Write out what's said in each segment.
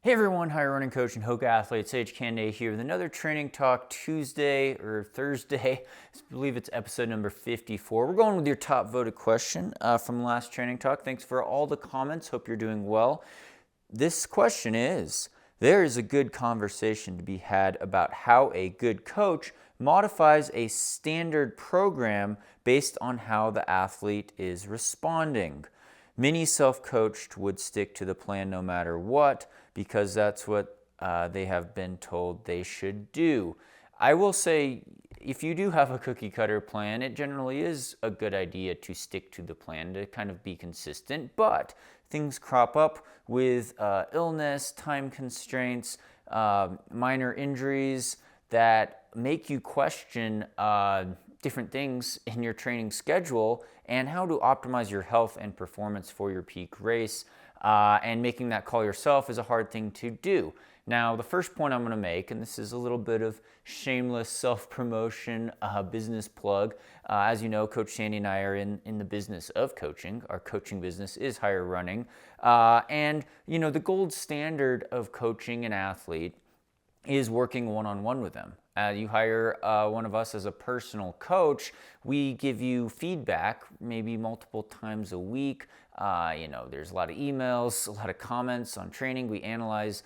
Hey everyone, hi running coach and Hoka athlete Sage Canaday here with another training talk Tuesday or Thursday. I believe it's episode number 54. We're going with your top voted question from last training talk. Thanks for all the comments. Hope you're doing well. This question is, there is a good conversation to be had about how a good coach modifies a standard program based on how the athlete is responding. Many self-coached would stick to the plan no matter what because that's what they have been told they should do. I will say, if you do have a cookie cutter plan, it generally is a good idea to stick to the plan to kind of be consistent, but things crop up with illness, time constraints, minor injuries that make you question different things in your training schedule and how to optimize your health and performance for your peak race. And making that call yourself is a hard thing to do. Now, the first point I'm going to make, and this is a little bit of shameless self-promotion, business plug. As you know, Coach Sandy and I are in the business of coaching. Our coaching business is higher running. And, you know, the gold standard of coaching an athlete is working one-on-one with them. You hire one of us as a personal coach. We give you feedback maybe multiple times a week. There's a lot of emails, a lot of comments on training. We analyze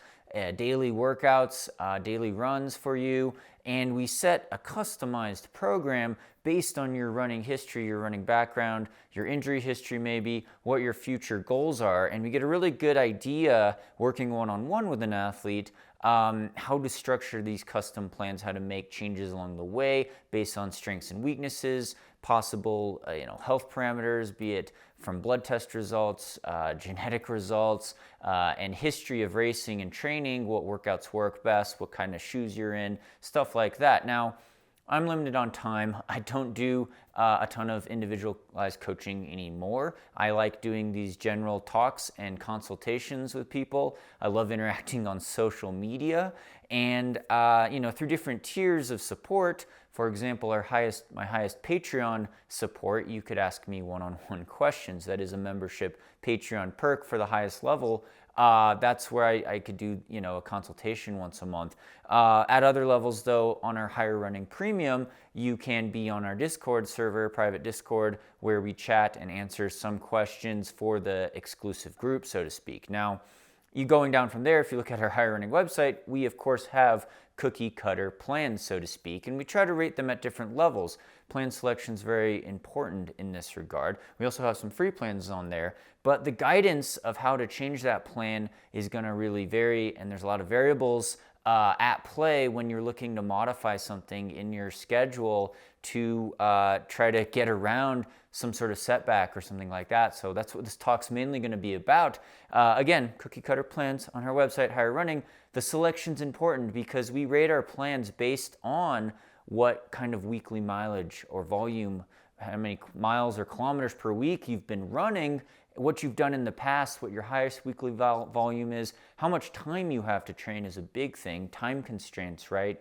daily workouts, daily runs for you, and we set a customized program based on your running history, your running background, your injury history maybe, what your future goals are, and we get a really good idea working one-on-one with an athlete how to structure these custom plans, how to make changes along the way based on strengths and weaknesses, possible health parameters, be it from blood test results, genetic results, and history of racing and training, what workouts work best, what kind of shoes you're in, stuff like that. Now, I'm limited on time. I don't do a ton of individualized coaching anymore. I like doing these general talks and consultations with people. I love interacting on social media and through different tiers of support. For example, my highest Patreon support, you could ask me one-on-one questions. That is a membership Patreon perk for the highest level. That's where I could do a consultation once a month. At other levels though, on our higher running premium, you can be on our Discord server, private Discord, where we chat and answer some questions for the exclusive group, so to speak. Now, you going down from there, if you look at our higher running website, we of course have cookie cutter plans, so to speak, and we try to rate them at different levels. Plan selection is very important in this regard. We also have some free plans on there, but the guidance of how to change that plan is going to really vary, and there's a lot of variables at play when you're looking to modify something in your schedule to try to get around some sort of setback or something like that. So that's what this talk's mainly going to be about. Again, cookie cutter plans on our website, Higher Running. The selection's important because we rate our plans based on what kind of weekly mileage or volume, how many miles or kilometers per week you've been running, what you've done in the past, what your highest weekly volume is, how much time you have to train is a big thing, time constraints, right?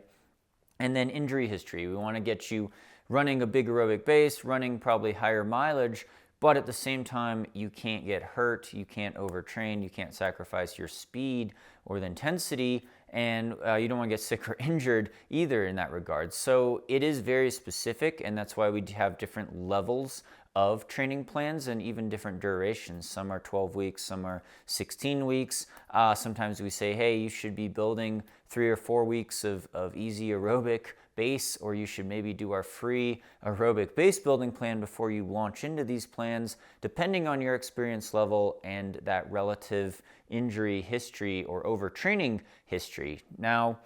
And then injury history. We want to get you running a big aerobic base, running probably higher mileage, but at the same time, you can't get hurt, you can't overtrain, you can't sacrifice your speed or the intensity, and you don't want to get sick or injured either in that regard. So it is very specific, and that's why we have different levels of training plans and even different durations. Some are 12 weeks, some are 16 weeks. Sometimes we say, hey, you should be building 3 or 4 weeks of easy aerobic base, or you should maybe do our free aerobic base building plan before you launch into these plans, depending on your experience level and that relative injury history or overtraining history. Now,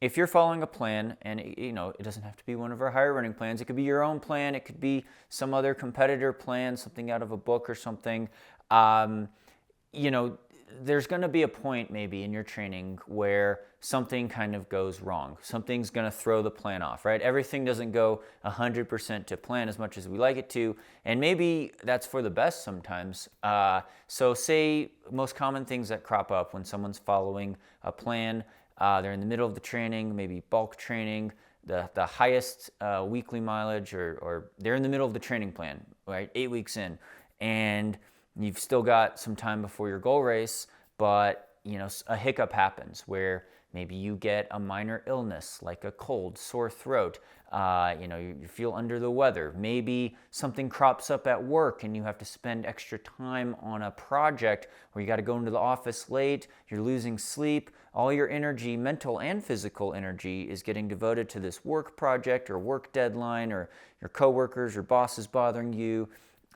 if you're following a plan, and it doesn't have to be one of our higher running plans, it could be your own plan, it could be some other competitor plan, something out of a book or something, there's going to be a point maybe in your training where something kind of goes wrong. Something's going to throw the plan off, right? Everything doesn't go 100% to plan as much as we like it to, and maybe that's for the best sometimes. So say most common things that crop up when someone's following a plan, they're in the middle of the training, maybe bulk training, the highest weekly mileage, or they're in the middle of the training plan, right? 8 weeks in, and you've still got some time before your goal race, but a hiccup happens where maybe you get a minor illness like a cold, sore throat, you feel under the weather. Maybe something crops up at work and you have to spend extra time on a project where you got to go into the office late, you're losing sleep. All your energy, mental and physical energy, is getting devoted to this work project or work deadline, or your coworkers or bosses bothering you.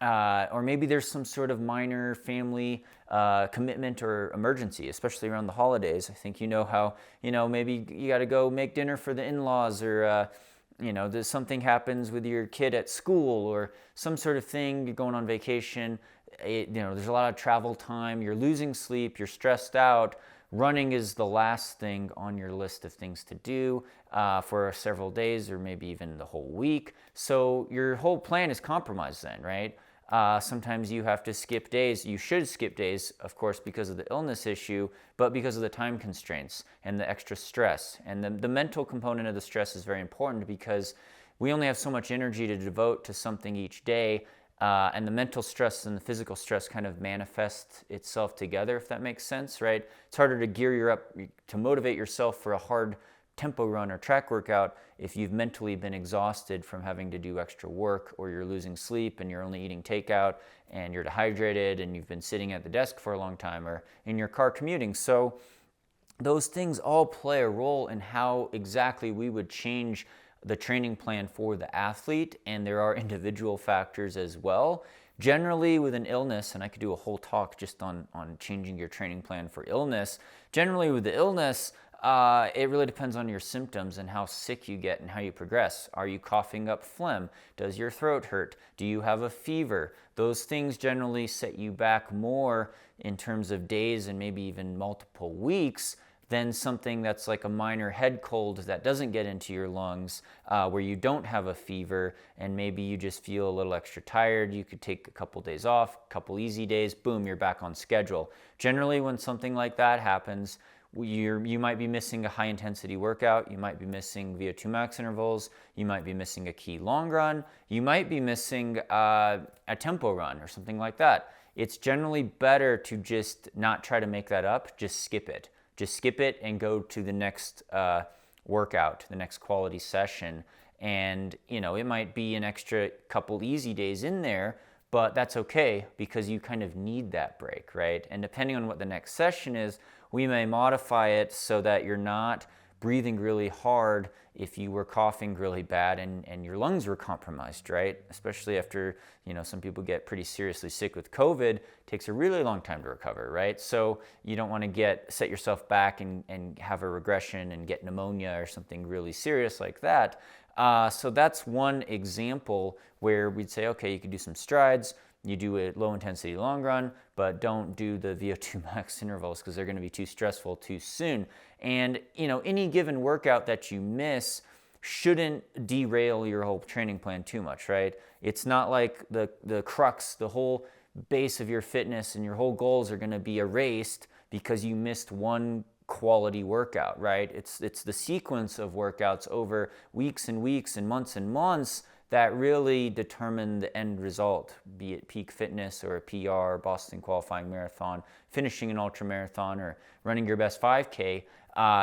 Or maybe there's some sort of minor family commitment or emergency, especially around the holidays. I think how, maybe you got to go make dinner for the in-laws, or, there's something happens with your kid at school, or some sort of thing, you're going on vacation. There's a lot of travel time, you're losing sleep, you're stressed out. Running is the last thing on your list of things to do for several days, or maybe even the whole week. So your whole plan is compromised then, right? Sometimes you have to skip days. You should skip days, of course, because of the illness issue, but because of the time constraints and the extra stress. And the mental component of the stress is very important, because we only have so much energy to devote to something each day, and the mental stress and the physical stress kind of manifest itself together, if that makes sense, right? It's harder to gear you up to motivate yourself for a hard tempo run or track workout if you've mentally been exhausted from having to do extra work, or you're losing sleep and you're only eating takeout and you're dehydrated and you've been sitting at the desk for a long time, or in your car commuting. So those things all play a role in how exactly we would change the training plan for the athlete, and there are individual factors as well. Generally with an illness, and I could do a whole talk just on changing your training plan for illness. Generally with the illness, it really depends on your symptoms and how sick you get and how you progress. Are you coughing up phlegm? Does your throat hurt? Do you have a fever? Those things generally set you back more in terms of days and maybe even multiple weeks than something that's like a minor head cold that doesn't get into your lungs, where you don't have a fever and maybe you just feel a little extra tired. You could take a couple days off, a couple easy days, boom, you're back on schedule. Generally, when something like that happens, you might be missing a high intensity workout, you might be missing VO2 max intervals, you might be missing a key long run, you might be missing a tempo run or something like that. It's generally better to just not try to make that up, just skip it. Just skip it and go to the next workout, the next quality session. And, it might be an extra couple easy days in there, but that's okay, because you kind of need that break, right? And depending on what the next session is, we may modify it so that you're not breathing really hard if you were coughing really bad and your lungs were compromised, right? Especially after, some people get pretty seriously sick with COVID. It takes a really long time to recover, right? So you don't want to set yourself back and have a regression and get pneumonia or something really serious like that. So that's one example where we'd say, okay, you could do some strides. You do a low intensity long run, but don't do the VO2 max intervals because they're going to be too stressful too soon. And, any given workout that you miss shouldn't derail your whole training plan too much, right? It's not like the crux, the whole base of your fitness and your whole goals are going to be erased because you missed one quality workout, right? It's the sequence of workouts over weeks and weeks and months that really determine the end result, be it peak fitness or a PR, Boston qualifying marathon, finishing an ultra marathon, or running your best 5K.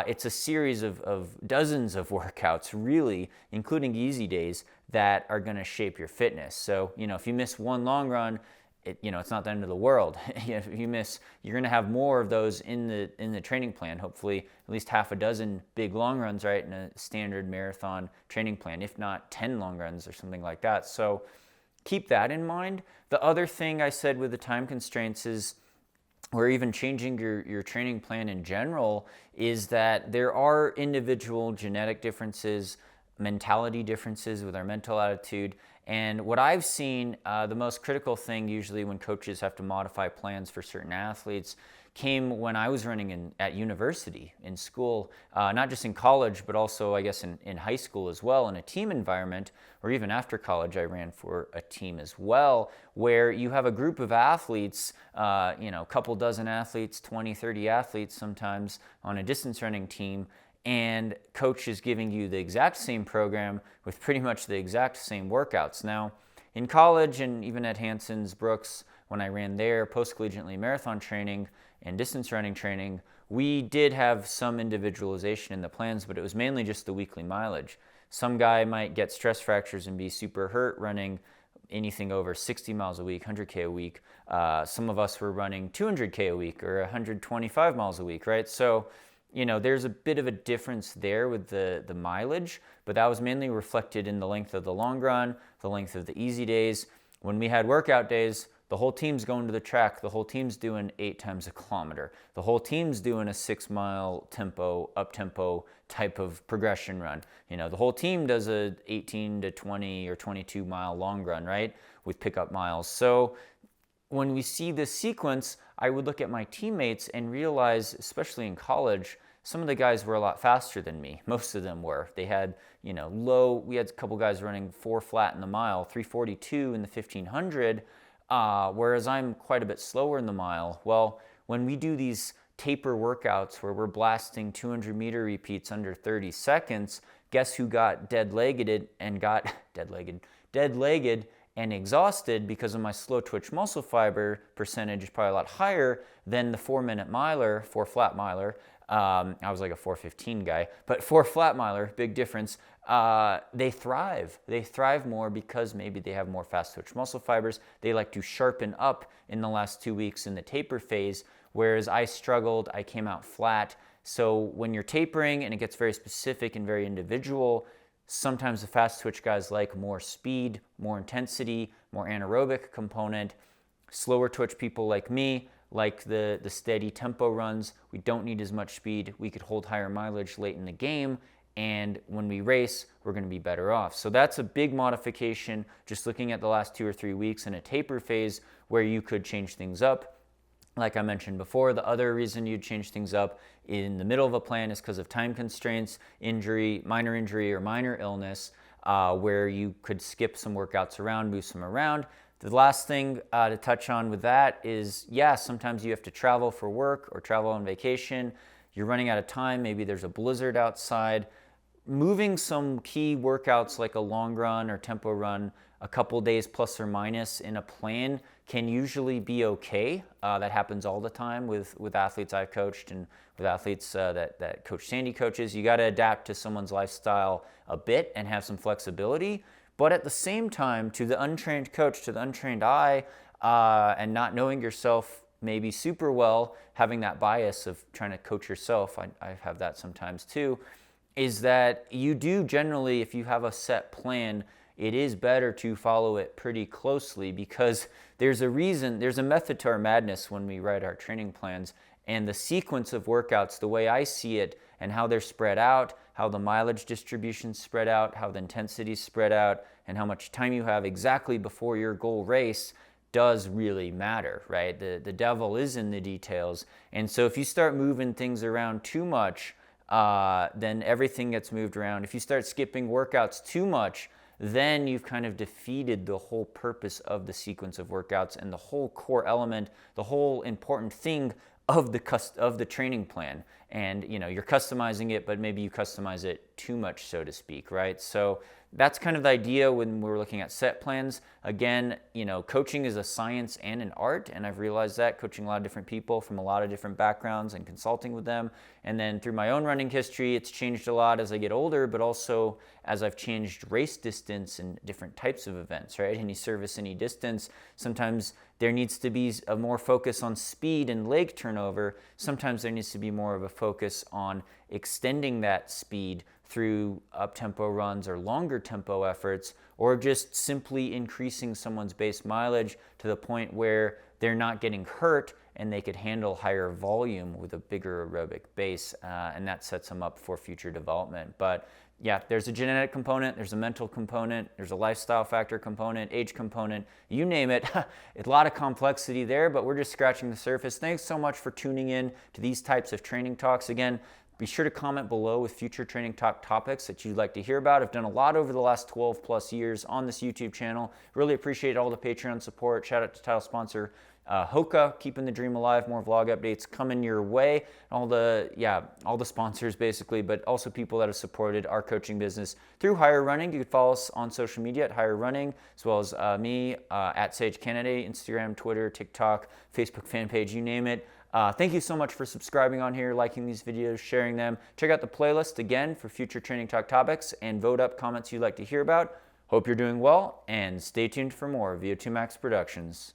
It's a series of dozens of workouts, really, including easy days, that are going to shape your fitness. So, if you miss one long run, it's not the end of the world. If you miss, you're going to have more of those in the training plan. Hopefully, at least half a dozen big long runs, right, in a standard marathon training plan, if not 10 long runs or something like that. So keep that in mind. The other thing I said with the time constraints is, or even changing your training plan in general, is that there are individual genetic differences, mentality differences with our mental attitude. And what I've seen, the most critical thing usually when coaches have to modify plans for certain athletes came when I was running at university, in school, not just in college, but also I guess in high school as well, in a team environment, or even after college I ran for a team as well, where you have a group of athletes, a couple dozen athletes, 20, 30 athletes sometimes on a distance running team, and coach is giving you the exact same program with pretty much the exact same workouts. Now, in college and even at Hanson's, Brooks, when I ran there post-collegiately marathon training, and distance running training, we did have some individualization in the plans, but it was mainly just the weekly mileage. Some guy might get stress fractures and be super hurt running anything over 60 miles a week, 100K a week. Some of us were running 200K a week or 125 miles a week, right? So, there's a bit of a difference there with the mileage, but that was mainly reflected in the length of the long run, the length of the easy days. When we had workout days, the whole team's going to the track. The whole team's doing 8 times a kilometer. The whole team's doing a 6-mile tempo, up-tempo type of progression run. The whole team does a 18 to 20 or 22-mile long run, right, with pickup miles. So when we see this sequence, I would look at my teammates and realize, especially in college, some of the guys were a lot faster than me. Most of them were. They had, we had a couple guys running 4 flat in the mile, 3:42 in the 1500, whereas I'm quite a bit slower in the mile. Well, when we do these taper workouts where we're blasting 200-meter repeats under 30 seconds, guess who got dead-legged and exhausted because of my slow twitch muscle fiber percentage is probably a lot higher than the 4-minute miler, 4 flat miler. I was like a 4:15 guy, but 4 flat miler, big difference. They thrive. They thrive more because maybe they have more fast twitch muscle fibers. They like to sharpen up in the last 2 weeks in the taper phase, whereas I struggled. I came out flat. So when you're tapering and it gets very specific and very individual, sometimes the fast twitch guys like more speed, more intensity, more anaerobic component. Slower twitch people like me like the steady tempo runs. We don't need as much speed. We could hold higher mileage late in the game, and when we race, we're going to be better off. So that's a big modification, just looking at the last 2 or 3 weeks in a taper phase where you could change things up. Like I mentioned before, the other reason you'd change things up in the middle of a plan is because of time constraints, injury, or minor illness, where you could skip some workouts around, move some around. The last thing to touch on with that is, sometimes you have to travel for work or travel on vacation. You're running out of time. Maybe there's a blizzard outside. Moving some key workouts like a long run or tempo run a couple days plus or minus in a plan can usually be okay. That happens all the time with athletes I've coached and with athletes that Coach Sandy coaches. You got to adapt to someone's lifestyle a bit and have some flexibility. But at the same time, to the untrained coach, to the untrained eye, and not knowing yourself maybe super well, having that bias of trying to coach yourself, I have that sometimes too, is that you do generally, if you have a set plan, it is better to follow it pretty closely because there's a reason, there's a method to our madness when we write our training plans, and the sequence of workouts, the way I see it and how they're spread out, how the mileage distribution's spread out, how the intensity's spread out, and how much time you have exactly before your goal race does really matter, right? The devil is in the details. And so if you start moving things around too much, then everything gets moved around. If you start skipping workouts too much, then you've kind of defeated the whole purpose of the sequence of workouts and the whole core element, the whole important thing of the training plan. And you're customizing it, but maybe you customize it too much, so to speak, right? So that's kind of the idea when we're looking at set plans. Again, coaching is a science and an art, and I've realized that coaching a lot of different people from a lot of different backgrounds and consulting with them. And then through my own running history, it's changed a lot as I get older, but also as I've changed race distance and different types of events, right? Any service, any distance. Sometimes there needs to be a more focus on speed and leg turnover. Sometimes there needs to be more of a focus on extending that speed through up-tempo runs or longer tempo efforts, or just simply increasing someone's base mileage to the point where they're not getting hurt and they could handle higher volume with a bigger aerobic base, and that sets them up for future development. But yeah, there's a genetic component, there's a mental component, there's a lifestyle factor component, age component, you name it. It's a lot of complexity there, but we're just scratching the surface. Thanks so much for tuning in to these types of training talks. Again, be sure to comment below with future training talk topics that you'd like to hear about. I've done a lot over the last 12 plus years on this YouTube channel. Really appreciate all the Patreon support. Shout out to title sponsor Hoka, keeping the dream alive. More vlog updates coming your way. All the sponsors basically, but also people that have supported our coaching business through Higher Running. You can follow us on social media at Higher Running, as well as me at Canaday, Instagram, Twitter, TikTok, Facebook fan page, you name it. Thank you so much for subscribing on here, liking these videos, sharing them. Check out the playlist again for future Training Talk topics and vote up comments you'd like to hear about. Hope you're doing well, and stay tuned for more VO2 Max Productions.